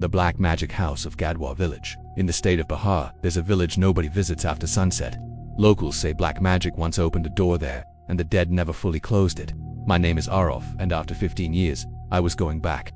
The Black Magic House of GADHWA Village. In the state of Bihar, there's a village nobody visits after sunset. Locals say black magic once opened a door there, and the dead never fully closed it. My name is Arif, and after 15 years, I was going back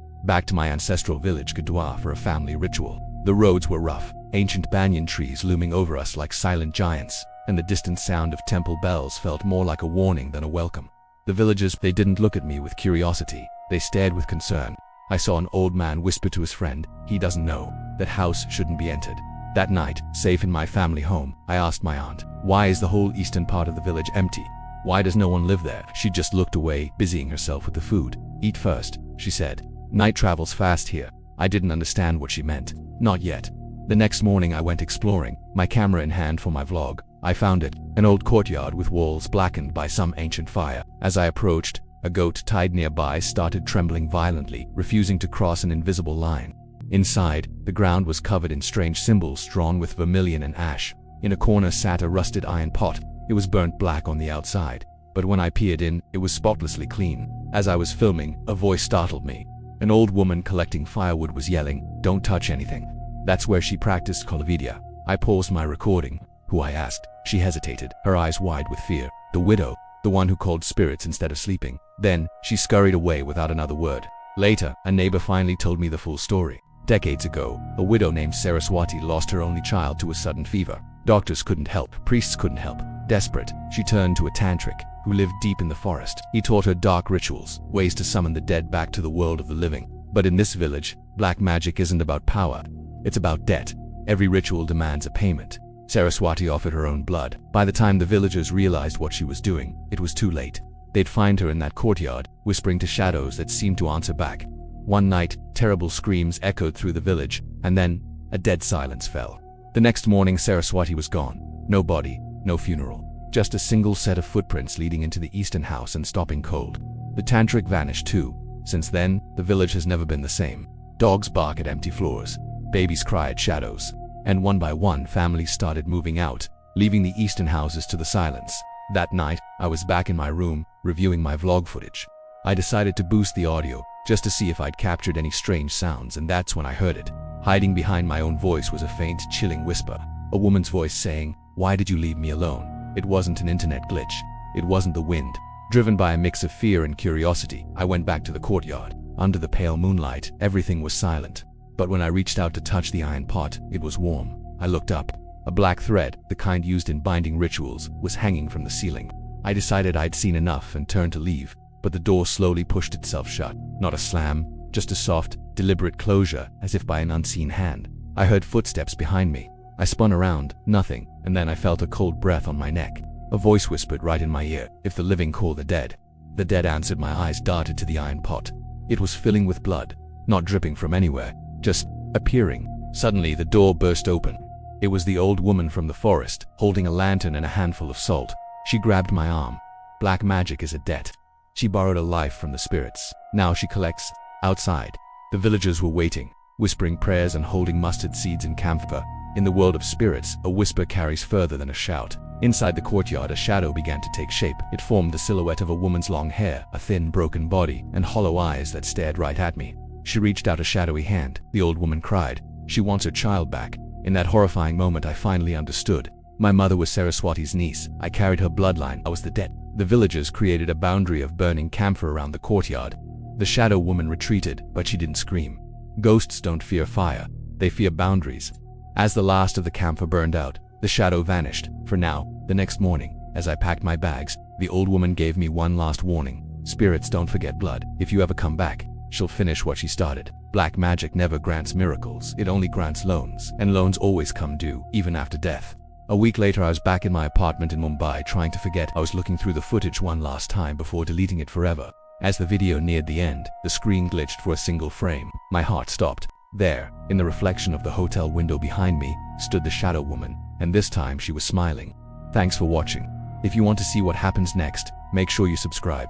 to my ancestral village GADHWA for a family ritual. The roads were rough, ancient banyan trees looming over us like silent giants, and the distant sound of temple bells felt more like a warning than a welcome. The villagers, they didn't look at me with curiosity, they stared with concern. I saw an old man whisper to his friend, "He doesn't know. That house shouldn't be entered." That night, safe in my family home, I asked my aunt, "Why is the whole eastern part of the village empty? Why does no one live there?" She just looked away, busying herself with the food. "Eat first," she said. "Night travels fast here." I didn't understand what she meant. Not yet. The next morning I went exploring, my camera in hand for my vlog. I found it, an old courtyard with walls blackened by some ancient fire. As I approached, a goat tied nearby started trembling violently, refusing to cross an invisible line. Inside, the ground was covered in strange symbols drawn with vermilion and ash. In a corner sat a rusted iron pot. It was burnt black on the outside, but when I peered in, it was spotlessly clean. As I was filming, a voice startled me. An old woman collecting firewood was yelling, "Don't touch anything." That's where she practiced Kalavidya. I paused my recording. "Who?" I asked. She hesitated, her eyes wide with fear. "The widow, the one who called spirits instead of sleeping." Then, she scurried away without another word. Later, a neighbor finally told me the full story. Decades ago, a widow named Saraswati lost her only child to a sudden fever. Doctors couldn't help, priests couldn't help. Desperate, she turned to a tantric, who lived deep in the forest. He taught her dark rituals, ways to summon the dead back to the world of the living. But in this village, black magic isn't about power. It's about debt. Every ritual demands a payment. Saraswati offered her own blood. By the time the villagers realized what she was doing, it was too late. They'd find her in that courtyard, whispering to shadows that seemed to answer back. One night, terrible screams echoed through the village, and then, a dead silence fell. The next morning, Saraswati was gone. No body, no funeral. Just a single set of footprints leading into the eastern house and stopping cold. The tantric vanished too. Since then, the village has never been the same. Dogs bark at empty floors. Babies cry at shadows. And one by one, families started moving out, leaving the eastern houses to the silence. That night, I was back in my room, reviewing my vlog footage. I decided to boost the audio, just to see if I'd captured any strange sounds, and that's when I heard it. Hiding behind my own voice was a faint, chilling whisper. A woman's voice saying, "Why did you leave me alone?" It wasn't an internet glitch. It wasn't the wind. Driven by a mix of fear and curiosity, I went back to the courtyard. Under the pale moonlight, everything was silent. But when I reached out to touch the iron pot, it was warm. I looked up. A black thread, the kind used in binding rituals, was hanging from the ceiling. I decided I'd seen enough and turned to leave, but the door slowly pushed itself shut. Not a slam, just a soft, deliberate closure, as if by an unseen hand. I heard footsteps behind me. I spun around, nothing, and then I felt a cold breath on my neck. A voice whispered right in my ear, "If the living call the dead." The dead answered. My eyes darted to the iron pot. It was filling with blood, not dripping from anywhere, just appearing. Suddenly, the door burst open. It was the old woman from the forest, holding a lantern and a handful of salt. She grabbed my arm. Black magic is a debt. She borrowed a life from the spirits. Now she collects. Outside, the villagers were waiting, whispering prayers and holding mustard seeds and camphor. In the world of spirits, a whisper carries further than a shout. Inside the courtyard, a shadow began to take shape. It formed the silhouette of a woman's long hair, a thin, broken body, and hollow eyes that stared right at me. She reached out a shadowy hand. The old woman cried. She wants her child back. In that horrifying moment, I finally understood. My mother was Saraswati's niece. I carried her bloodline. I was the dead. The villagers created a boundary of burning camphor around the courtyard. The shadow woman retreated, but she didn't scream. Ghosts don't fear fire. They fear boundaries. As the last of the camphor burned out, the shadow vanished. For now. The next morning, as I packed my bags, the old woman gave me one last warning. "Spirits don't forget blood. If you ever come back, she'll finish what she started." Black magic never grants miracles. It only grants loans. And loans always come due, even after death. A week later, I was back in my apartment in Mumbai trying to forget. I was looking through the footage one last time before deleting it forever. As the video neared the end, the screen glitched for a single frame. My heart stopped. There, in the reflection of the hotel window behind me, stood the shadow woman, and this time she was smiling. Thanks for watching. If you want to see what happens next, make sure you subscribe.